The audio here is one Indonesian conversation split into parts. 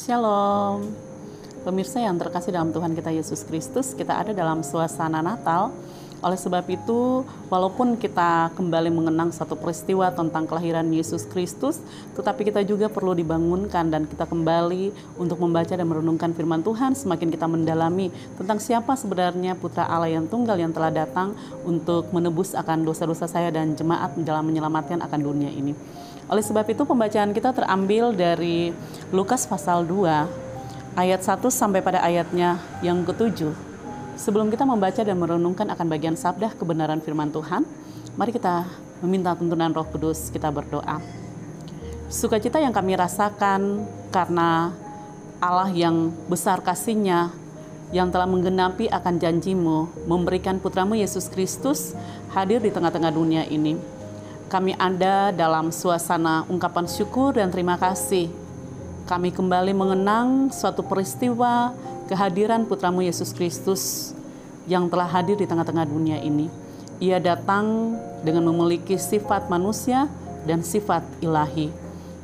Shalom, pemirsa yang terkasih dalam Tuhan kita Yesus Kristus, kita ada dalam suasana Natal. Oleh sebab itu, walaupun kita kembali mengenang satu peristiwa tentang kelahiran Yesus Kristus, tetapi kita juga perlu dibangunkan dan kita kembali untuk membaca dan merenungkan firman Tuhan, semakin kita mendalami tentang siapa sebenarnya Putra Allah yang tunggal yang telah datang untuk menebus akan dosa-dosa saya dan jemaat dalam menyelamatkan akan dunia ini. Oleh sebab itu pembacaan kita terambil dari Lukas pasal 2 ayat 1 sampai pada ayatnya yang ke-7. Sebelum kita membaca dan merenungkan akan bagian sabda kebenaran firman Tuhan, mari kita meminta tuntunan Roh Kudus, kita berdoa. Sukacita yang kami rasakan karena Allah yang besar kasih-Nya yang telah menggenapi akan janji-Mu memberikan Putramu Yesus Kristus hadir di tengah-tengah dunia ini. Kami ada dalam suasana ungkapan syukur dan terima kasih. Kami kembali mengenang suatu peristiwa kehadiran Putramu Yesus Kristus yang telah hadir di tengah-tengah dunia ini. Ia datang dengan memiliki sifat manusia dan sifat ilahi.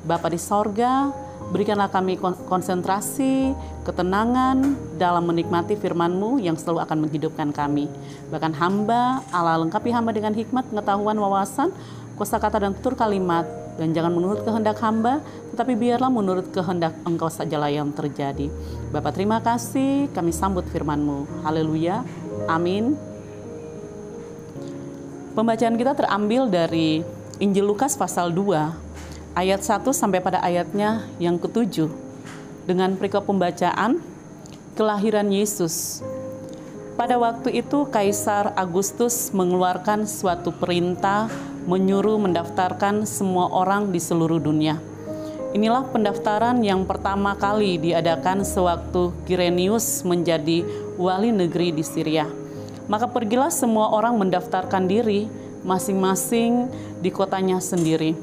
Bapa di sorga, berikanlah kami konsentrasi, ketenangan dalam menikmati firman-Mu yang selalu akan menghidupkan kami. Bahkan hamba, Allah lengkapi hamba dengan hikmat, pengetahuan, wawasan, kosakata dan tutur kalimat, dan jangan menurut kehendak hamba, tetapi biarlah menurut kehendak Engkau sajalah yang terjadi. Bapa terima kasih, kami sambut firman-Mu. Haleluya, amin. Pembacaan kita terambil dari Injil Lukas pasal 2, ayat 1 sampai pada ayatnya yang ke-7. Dengan perikop pembacaan, kelahiran Yesus. Pada waktu itu Kaisar Agustus mengeluarkan suatu perintah menyuruh mendaftarkan semua orang di seluruh dunia. Inilah pendaftaran yang pertama kali diadakan sewaktu Kirenius menjadi wali negeri di Syria. Maka pergilah semua orang mendaftarkan diri masing-masing di kotanya sendiri.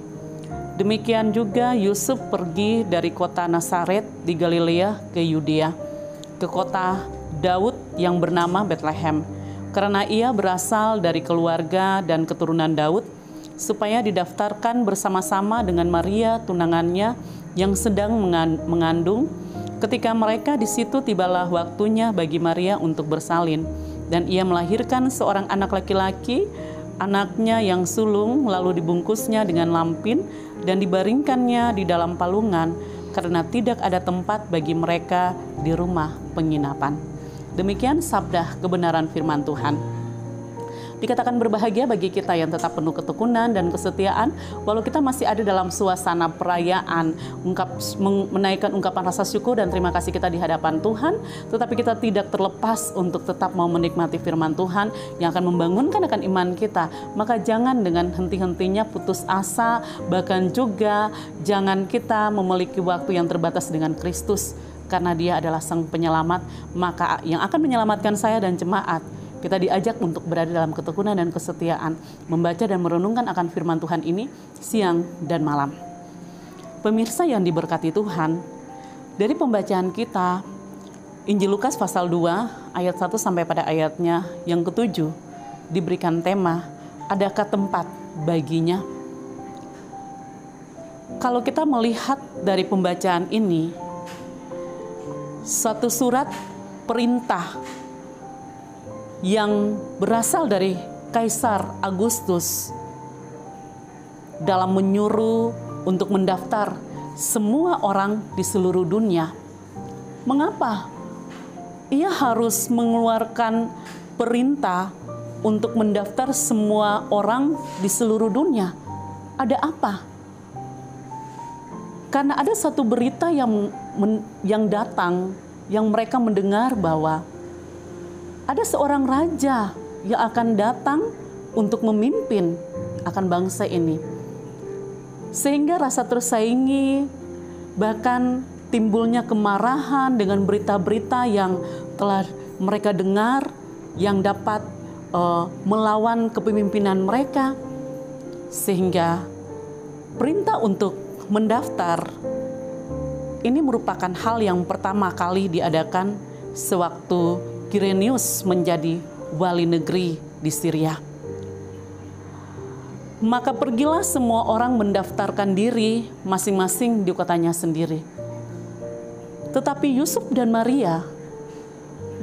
Demikian juga Yusuf pergi dari kota Nazaret di Galilea ke Yudea, ke kota Daud yang bernama Betlehem, karena ia berasal dari keluarga dan keturunan Daud, supaya didaftarkan bersama-sama dengan Maria tunangannya yang sedang mengandung. Ketika mereka di situ, tibalah waktunya bagi Maria untuk bersalin, dan ia melahirkan seorang anak laki-laki, anaknya yang sulung, lalu dibungkusnya dengan lampin dan dibaringkannya di dalam palungan, karena tidak ada tempat bagi mereka di rumah penginapan. Demikian sabda kebenaran firman Tuhan. Dikatakan berbahagia bagi kita yang tetap penuh ketekunan dan kesetiaan, walau kita masih ada dalam suasana perayaan, menaikkan ungkapan rasa syukur dan terima kasih kita di hadapan Tuhan, tetapi kita tidak terlepas untuk tetap mau menikmati firman Tuhan yang akan membangunkan akan iman kita. Maka jangan dengan henti-hentinya putus asa, bahkan juga jangan kita memiliki waktu yang terbatas dengan Kristus, karena Dia adalah Sang Penyelamat, maka yang akan menyelamatkan saya dan jemaat. Kita diajak untuk berada dalam ketekunan dan kesetiaan, membaca dan merenungkan akan firman Tuhan ini siang dan malam. Pemirsa yang diberkati Tuhan, dari pembacaan kita, Injil Lukas pasal 2 ayat 1 sampai pada ayatnya yang ke-7 diberikan tema, adakah tempat baginya? Kalau kita melihat dari pembacaan ini, suatu surat perintah yang berasal dari Kaisar Agustus dalam menyuruh untuk mendaftar semua orang di seluruh dunia. Mengapa ia harus mengeluarkan perintah untuk mendaftar semua orang di seluruh dunia? Ada apa? Karena ada satu berita yang datang, yang mereka mendengar bahwa ada seorang raja yang akan datang untuk memimpin akan bangsa ini. Sehingga rasa tersaingi, bahkan timbulnya kemarahan dengan berita-berita yang telah mereka dengar yang dapat melawan kepemimpinan mereka. Sehingga perintah untuk mendaftar ini merupakan hal yang pertama kali diadakan sewaktu Kirenius menjadi wali negeri di Syria. Maka pergilah semua orang mendaftarkan diri masing-masing di kotanya sendiri. Tetapi Yusuf dan Maria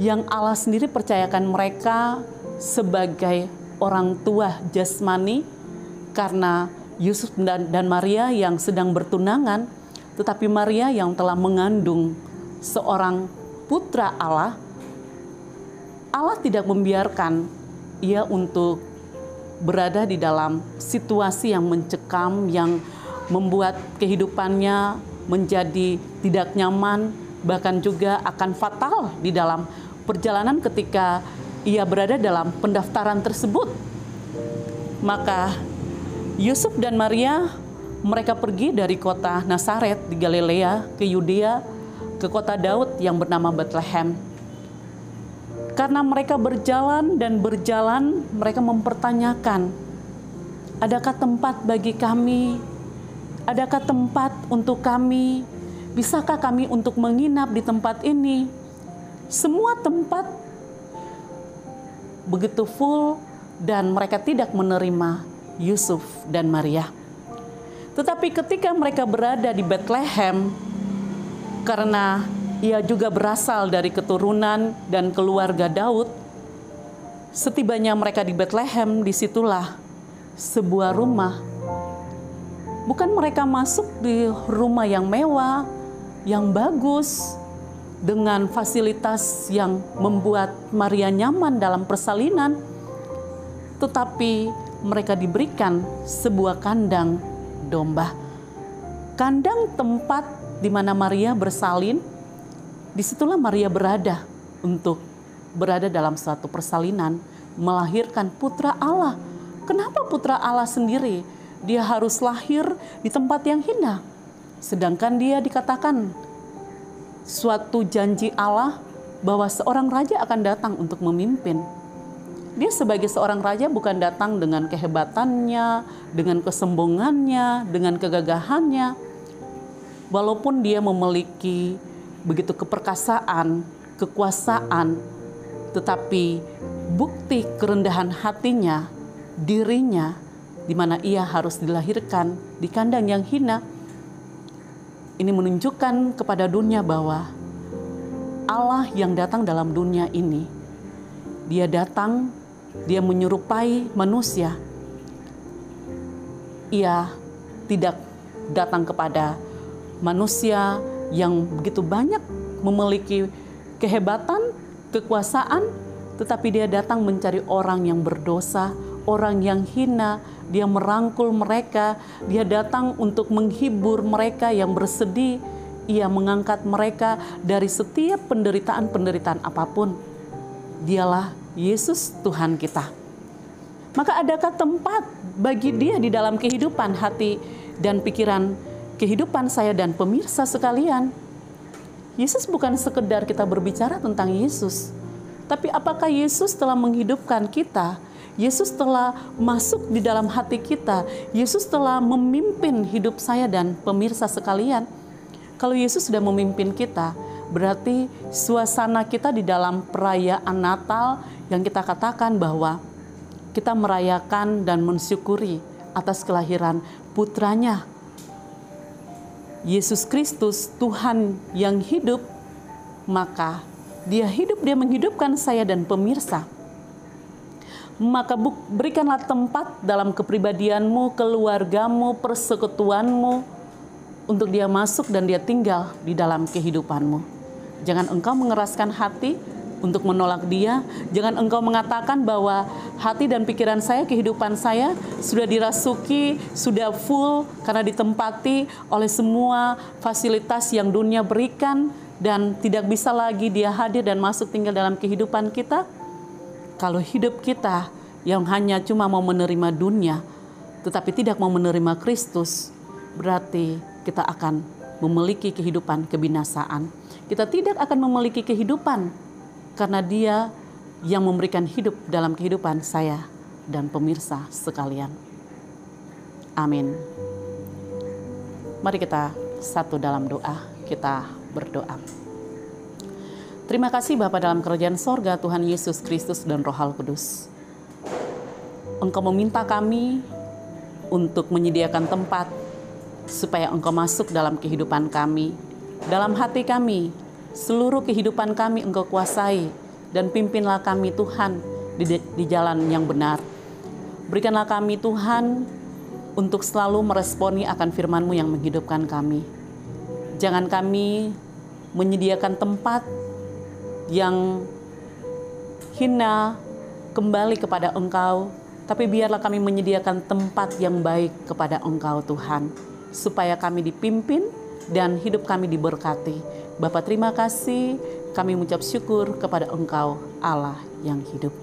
yang Allah sendiri percayakan mereka sebagai orang tua jasmani, karena Yusuf dan Maria yang sedang bertunangan, tetapi Maria yang telah mengandung seorang putra Allah, Allah tidak membiarkan ia untuk berada di dalam situasi yang mencekam, yang membuat kehidupannya menjadi tidak nyaman, bahkan juga akan fatal di dalam perjalanan ketika ia berada dalam pendaftaran tersebut. Maka Yusuf dan Maria, mereka pergi dari kota Nazaret di Galilea ke Yudea, ke kota Daud yang bernama Bethlehem. Karena mereka berjalan dan berjalan, mereka mempertanyakan, adakah tempat bagi kami? Adakah tempat untuk kami? Bisakah kami untuk menginap di tempat ini? Semua tempat begitu full dan mereka tidak menerima Yusuf dan Maria. Tetapi ketika mereka berada di Bethlehem, karena ia juga berasal dari keturunan dan keluarga Daud, setibanya mereka di Bethlehem, disitulah sebuah rumah. Bukan mereka masuk di rumah yang mewah, yang bagus, dengan fasilitas yang membuat Maria nyaman dalam persalinan, tetapi mereka diberikan sebuah kandang domba. Kandang tempat di mana Maria bersalin, disitulah Maria berada untuk berada dalam suatu persalinan, melahirkan putra Allah. Kenapa putra Allah sendiri? Dia harus lahir di tempat yang hina. Sedangkan dia dikatakan suatu janji Allah bahwa seorang raja akan datang untuk memimpin. Dia sebagai seorang raja bukan datang dengan kehebatannya, dengan kesombongannya, dengan kegagahannya. Walaupun dia memiliki begitu keperkasaan, kekuasaan, tetapi bukti kerendahan hatinya, dirinya, di mana ia harus dilahirkan di kandang yang hina. Ini menunjukkan kepada dunia bahwa Allah yang datang dalam dunia ini, dia datang, dia menyerupai manusia. Ia tidak datang kepada manusia yang begitu banyak memiliki kehebatan, kekuasaan, tetapi dia datang mencari orang yang berdosa, orang yang hina. Dia merangkul mereka, dia datang untuk menghibur mereka yang bersedih. Ia mengangkat mereka dari setiap penderitaan-penderitaan apapun. Dialah Yesus Tuhan kita. Maka adakah tempat bagi dia di dalam kehidupan hati dan pikiran kehidupan saya dan pemirsa sekalian? Yesus bukan sekedar kita berbicara tentang Yesus, tapi apakah Yesus telah menghidupkan kita? Yesus telah masuk di dalam hati kita. Yesus telah memimpin hidup saya dan pemirsa sekalian. Kalau Yesus sudah memimpin kita, berarti suasana kita di dalam perayaan Natal yang kita katakan bahwa kita merayakan dan mensyukuri atas kelahiran putranya, Yesus Kristus, Tuhan yang hidup. Maka dia hidup, dia menghidupkan saya dan pemirsa. Maka berikanlah tempat dalam kepribadianmu, keluargamu, persekutuanmu, untuk dia masuk dan dia tinggal di dalam kehidupanmu. Jangan engkau mengeraskan hati untuk menolak dia. Jangan engkau mengatakan bahwa hati dan pikiran saya, kehidupan saya sudah dirasuki, sudah full karena ditempati oleh semua fasilitas yang dunia berikan dan tidak bisa lagi dia hadir dan masuk tinggal dalam kehidupan kita. Kalau hidup kita yang hanya cuma mau menerima dunia, tetapi tidak mau menerima Kristus, berarti kita akan memiliki kehidupan kebinasaan. Kita tidak akan memiliki kehidupan karena dia yang memberikan hidup dalam kehidupan saya dan pemirsa sekalian. Amin. Mari kita satu dalam doa, kita berdoa. Terima kasih Bapa dalam kerajaan sorga, Tuhan Yesus Kristus dan Roh Kudus. Engkau meminta kami untuk menyediakan tempat supaya Engkau masuk dalam kehidupan kami. Dalam hati kami, seluruh kehidupan kami Engkau kuasai, dan pimpinlah kami Tuhan di jalan yang benar. Berikanlah kami Tuhan untuk selalu meresponi akan firman-Mu yang menghidupkan kami. Jangan kami menyediakan tempat yang hina kembali kepada Engkau, tapi biarlah kami menyediakan tempat yang baik kepada Engkau Tuhan, supaya kami dipimpin dan hidup kami diberkati. Bapa, terima kasih, kami mengucap syukur kepada Engkau Allah yang hidup.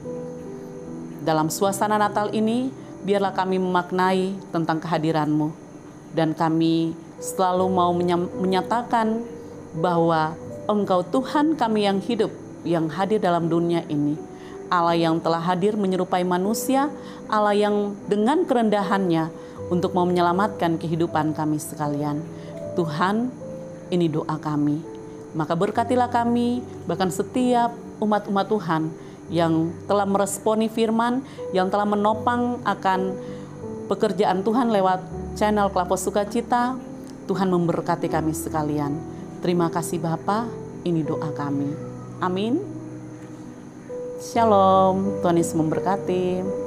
Dalam suasana Natal ini, biarlah kami memaknai tentang kehadiran-Mu, dan kami selalu mau menyatakan bahwa Engkau Tuhan kami yang hidup, yang hadir dalam dunia ini. Allah yang telah hadir menyerupai manusia, Allah yang dengan kerendahannya untuk mau menyelamatkan kehidupan kami sekalian. Tuhan, ini doa kami. Maka berkatilah kami, bahkan setiap umat-umat Tuhan yang telah meresponi firman, yang telah menopang akan pekerjaan Tuhan lewat channel Klapo Sukacita. Tuhan memberkati kami sekalian. Terima kasih Bapa, ini doa kami. Amin. Shalom, Tuhan Yesus memberkati.